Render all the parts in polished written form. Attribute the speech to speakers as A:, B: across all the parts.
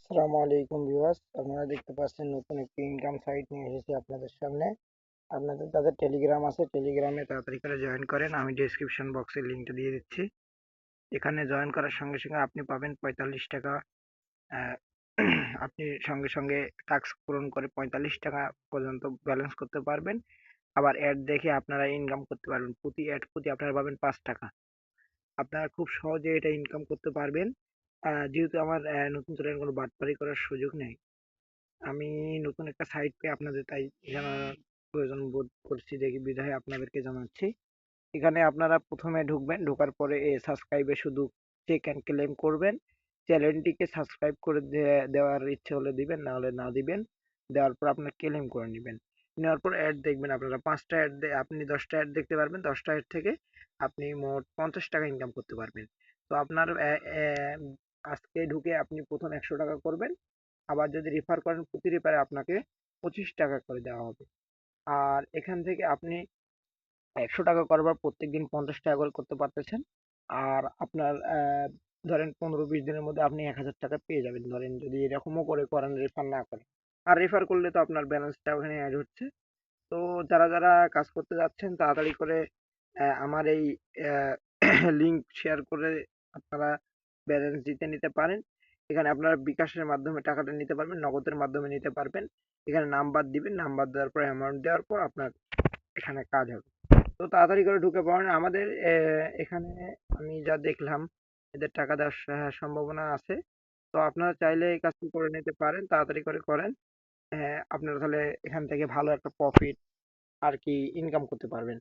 A: আসসালামু আলাইকুম ভিউয়ার্স, আপনারা দেখতে পাচ্ছেন নতুন একটি ইনকাম সাইট নিয়ে এসেছি আপনাদের সামনে। আপনাদের যাদের টেলিগ্রাম আছে, টেলিগ্রামে তাড়াতাড়ি করে জয়েন করেন। আমি ডেসক্রিপশন বক্সে লিঙ্কটা দিয়ে দিচ্ছি। এখানে জয়েন করার সঙ্গে সঙ্গে আপনি পাবেন 45 টাকা। আহ, আপনি সঙ্গে সঙ্গে টাস্ক পূরণ করে 45 টাকা পর্যন্ত ব্যালেন্স করতে পারবেন। আবার অ্যাড দেখে আপনারা ইনকাম করতে পারবেন। প্রতি অ্যাড প্রতি আপনারা পাবেন 5 টাকা। আপনারা খুব সহজে এটা ইনকাম করতে পারবেন। যেহেতু আমার নতুন চ্যানেল কোনো বাটপারি করার সুযোগ নেই, আমি নতুন একটা সাইট পেয়ে আপনাদের তাই জানার প্রয়োজন বোধ করছি, দেখি বিধায় আপনাদেরকে জানাচ্ছি। এখানে আপনারা প্রথমে ঢুকবেন, ঢোকার পরে সাবস্ক্রাইবে শুধু চেক অ্যান্ড ক্লেম করবেন। চ্যানেলটিকে সাবস্ক্রাইব করে দেওয়ার ইচ্ছে হলে দিবেন, না হলে না দিবেন। দেওয়ার পর আপনার ক্লেম করে নেবেন। নেওয়ার পর অ্যাড দেখবেন, আপনারা 5টা অ্যাড, আপনি 10টা অ্যাড দেখতে পারবেন। 10টা অ্যাড থেকে আপনি মোট 50 টাকা ইনকাম করতে পারবেন। তো আপনার আজকে ঢুকে আপনি প্রথম 100 টাকা করবেন। আবার যদি রেফার করেন, প্রতি রেফারে আপনাকে 25 টাকা করে দেওয়া হবে। আর এখান থেকে আপনি 100 টাকা করবার প্রত্যেকদিন 50 টাকা করে করতে পারতেছেন। আর আপনার ধরেন 15-20 দিনের মধ্যে আপনি 1000 টাকা পেয়ে যাবেন, ধরেন যদি এরকমও করে করেন, রেফার না করেন। আর রেফার করলে তো আপনার ব্যালেন্সটা ওখানে অ্যাড হচ্ছে। তো যারা যারা কাজ করতে যাচ্ছেন তাড়াতাড়ি করে আমার এই লিঙ্ক শেয়ার করে আপনারা ব্যালেন্স জিতে নিতে পারেন। এখানে আপনারা বিকাশের মাধ্যমে টাকাটা নিতে পারবেন, নগদের মাধ্যমে নিতে পারবেন। এখানে নাম্বার দিবেন, নাম্বার দেওয়ার পর অ্যামাউন্ট দেওয়ার পর আপনার এখানে কাজ হবে। তো তাড়াতাড়ি করে ঢুকে পড়েন আমাদের এখানে। আমি যা দেখলাম, এদের টাকা দেওয়ার সম্ভাবনা আছে। তো আপনারা চাইলে এই কাজটি করে নিতে পারেন, তাড়াতাড়ি করে করেন। আপনারা তাহলে এখান থেকে ভালো একটা প্রফিট আর কি ইনকাম করতে পারবেন।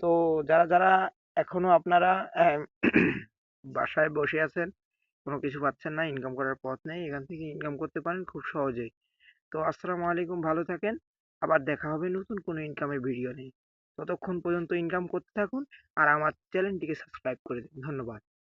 A: তো যারা যারা এখনো আপনারা আহ, বাসায় বসে আছেন, কোনো কিছু পাচ্ছেন না, ইনকাম করার পথ নেই, এখান থেকে ইনকাম করতে পারেন খুব সহজেই। তো আসসালামু আলাইকুম, ভালো থাকেন। আবার দেখা হবে নতুন কোনো ইনকামের ভিডিও নিয়ে। ততক্ষণ পর্যন্ত ইনকাম করতে থাকুন আর আমার চ্যানেলটিকে সাবস্ক্রাইব করে দিন। ধন্যবাদ।